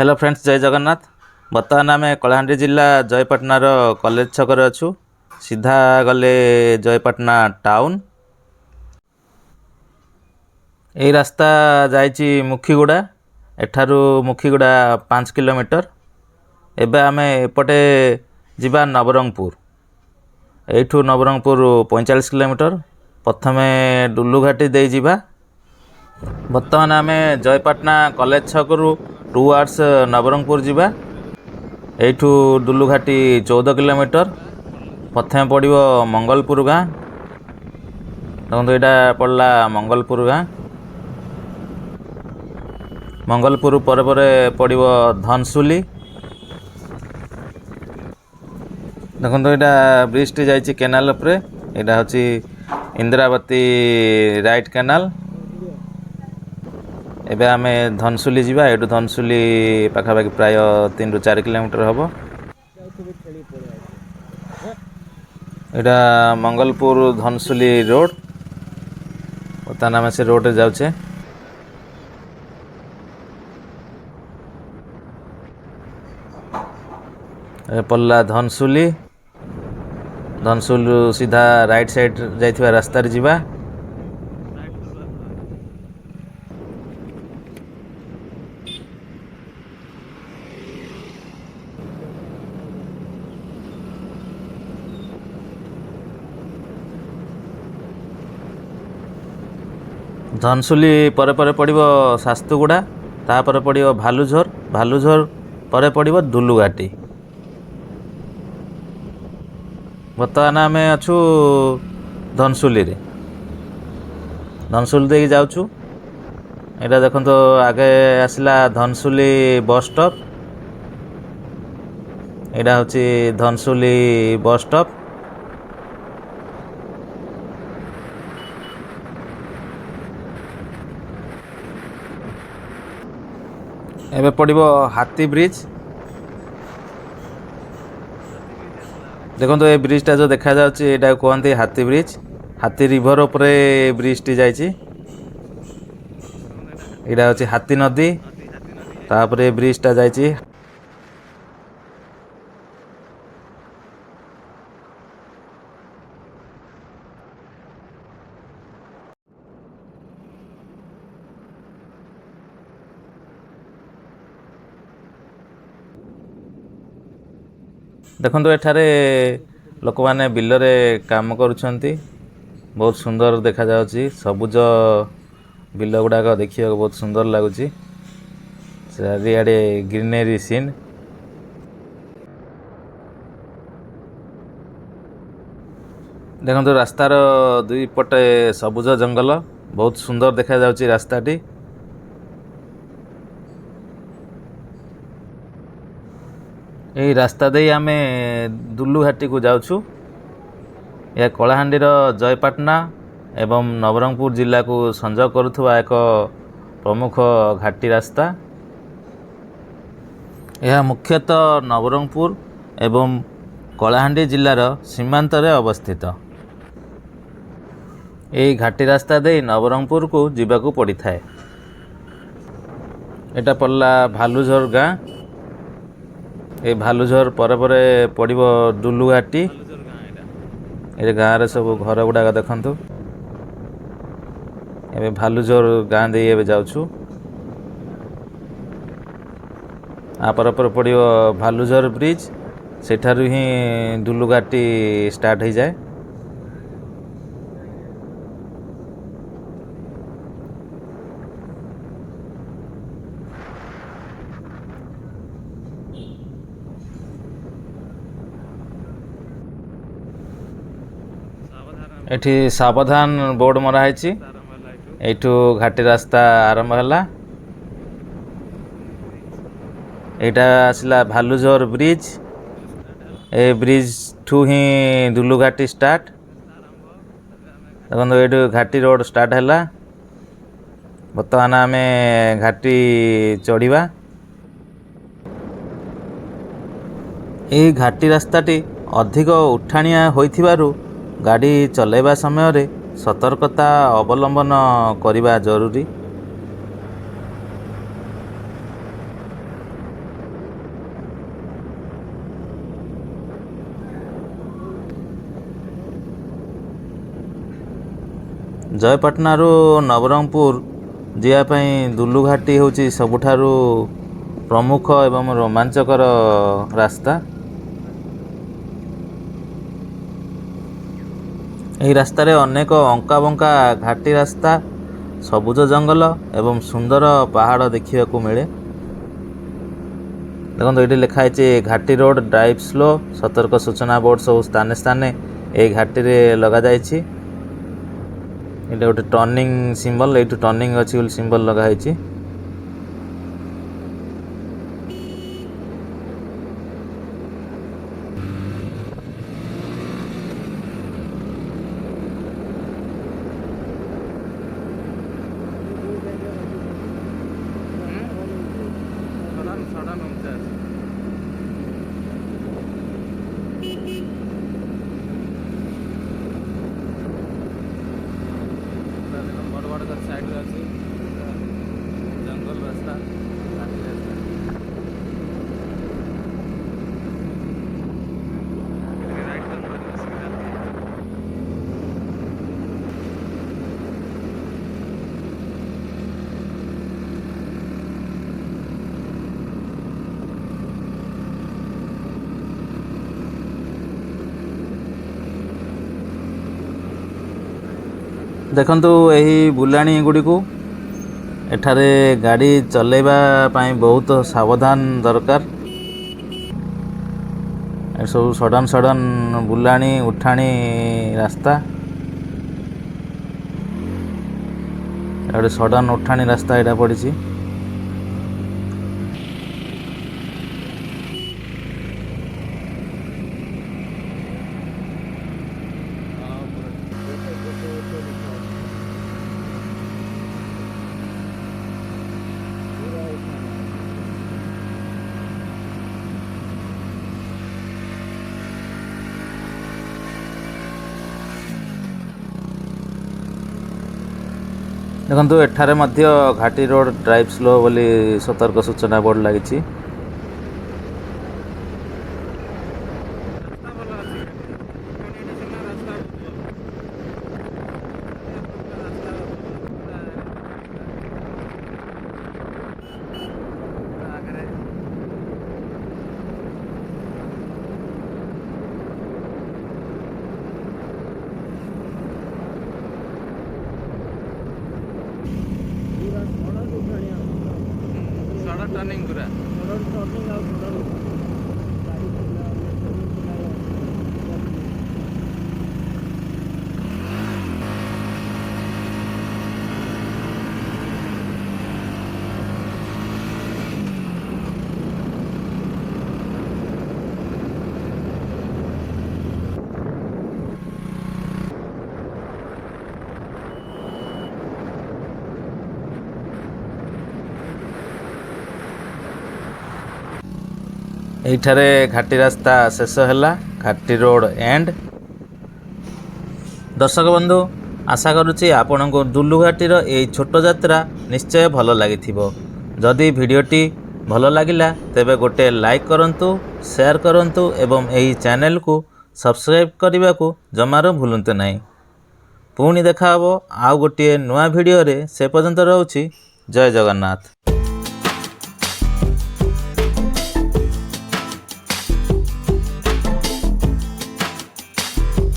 Hello friends, जय जगन्नाथ। बर्तमान आम कलाहांडी जिला जयपाटनार कॉलेज छकरे अच्छु। सीधा गले जयपाटना टाउन। यही रास्ता जाइछि मुखीगुड़ा। एठारू मुखीगुड़ा 5 किलोमीटर। एबे आमे एपटे जिबा नवरंगपुर। एठू नवरंगपुर 45 किलोमीटर। प्रथमे डुलुघाटी दे जिबा। बर्तमान आमे जयपाटना कॉलेज छकरू 2 आवर्स नवरंगपुर जिबा। एठू डुलुघाटी 14 किलोमीटर। प्रथमे पड़िबो मंगलपुर गाँ। देखो यहाँ पड़ला मंगलपुर गाँ। मंगलपुर पर पड़िबो धनसुली। देखो यहाँ ब्रिज टी जाइछि केनाल उपरे। यहाँ होछि इंदिरावती राइट केनाल। एबे आमे धनसुली जिबा। एठू धनसुली पाखापाखि प्राय 3 ରୁ 4 किलोमीटर हबो। एटा मंगलपुर धनसुली रोड। बर्तमान आमे से रोड रे जाउछे। ए पल्ला धनसुली। धनसुली सीधा राइट साइड जाइथिबा रास्ता रे जिबा। धनसुली परे पड़िबो शास्तुगुड़ा। तापर पड़िबो भालुझर। भालुझर परे पड़िबो डुलुघाटी। बर्तमान आमे अछु धनसुली रे। धनसुली देकी जाउछु। एटा देखंतो आगे आसला धनसुली बस स्टॉप। एटा होछि धनसुली बस स्टॉप। एबे पड़िबो हाथी ब्रिज। देखो ये ब्रिज टा जो देखा जाउछि एटा कहंती हाथी ब्रिज। हाथी रिवर ऊपर ब्रिज टी जाइछि। एटा होछि हाथी नदी। तापरे ब्रिज टा जाइछि। देखो एठारे लोक माने बिलरे काम करुछंती। बहुत सुंदर देखा जाउछि। सबुज बिल गुड़ाक देखिया बहुत सुंदर लागुछि। चारिआडे ग्रीनरी सीन। देखो रास्तार दुई पटे सबुज जंगल। बहुत सुंदर देखा जाउछि रास्ताटी। यही रास्ता दे आमे दुलुघाटी को जाउछु। यह कलाहांडीर जयपाटना एवं नवरंगपुर जिला को संजोग करुथुवा एक प्रमुख घाटी रास्ता। यह मुख्यतः नवरंगपुर एवं कलाहांडी जिलार सीमांत रे अवस्थित। यही घाटी रास्ता दे नवरंगपुर को जीवाकू पड़ी थाए। एटा पड़ला भालुझर गाँ। ये भालुझर पर पड़िबो डुलुघाटी। ये गाँव रे सब घर गुड़ाक देखंतु। एबे भालुझर गाँ दे एबे जाउछु। आ पर पड़िबो भालुझर ब्रिज। सेठारु ही डुलुघाटी स्टार्ट हो जाए। एठी सावधान बोर्ड मरा है। एठू घाटी रास्ता आरंभ है। एटा आसला भालुझर ब्रिज। ए ब्रिज ठू ही डुलुघाटी स्टार्ट। देखो ये घाटी रोड स्टार्ट है। बर्तमान आमे घाटी चढ़िबा। यही घाटी रास्ताटी अधिक उठाणिया होइथिबारु गाड़ी चलाइबा समय रे सतर्कता अवलंबन करिबा जरूरी। ଜୟପାଟନାରୁ ନବରଙ୍ଗପୁର ଯିବା ପାଇଁ ଦୁଲୁଘାଟି ହେଉଛି ସବୁଠାରୁ ପ୍ରମୁଖ ଏବଂ ରୋମାଞ୍ଚକର ରାସ୍ତା। ଏହି ରାସ୍ତାରେ ଅନେକ ଅଙ୍କାବଙ୍କା ଘାଟି ରାସ୍ତା, ସବୁଜ ଜଙ୍ଗଲ ଏବଂ ସୁନ୍ଦର ପାହାଡ଼ ଦେଖିବାକୁ ମିଳେ। ଦେଖନ୍ତୁ ଏଇଠି ଲେଖା ହେଇଛି ଘାଟି ରୋଡ ଡ୍ରାଇଭ ସ୍ଲୋ। ସତର୍କ ସୂଚନା ବୋର୍ଡ ସବୁ ସ୍ଥାନେ ସ୍ଥାନେ এই ଘାଟିରେ ଲଗାଯାଇଛି। ଏଇଟା ଗୋଟେ ଟର୍ଣ୍ଣିଂ ସିମ୍ବଲ, ଏଇଠୁ ଟର୍ଣ୍ଣିଂ ଅଛି ବୋଲି ସିମ୍ବଲ ଲଗା ହେଇଛି। जंगल रास्ता देखंतु एही बुलाणी गुड़िकु एठारे गाड़ी चलेबा पाई बहुत सावधान दरकार। सब सडन सडन बुलाणी उठाणी रास्ता, एडे सडन उठाणी रास्ता एटा पड़ी। देखंतु एठारे मध्य घाटी रोड ड्राइव स्लो बोली सतर्क सूचना बोर्ड लगी। टर्निंग पूरा एठारे घाटी रास्ता शेष हैला, घाटी रोड एंड। दर्शक बंधु आशा करुच्ची आपण को दुलुघाटीर यही छोट यात्रा निश्चय भल लगी। जदि भिडटी भल लगिला तेबे गोटे लाइक करंतु, शेयर करंतु एवं यही चैनल को सब्सक्राइब करने को जमार भूलु नहीं। पुणी देखा आउ गोटे नुआ भिडियो रे, से पर्यंत रहूची। जय जगन्नाथ।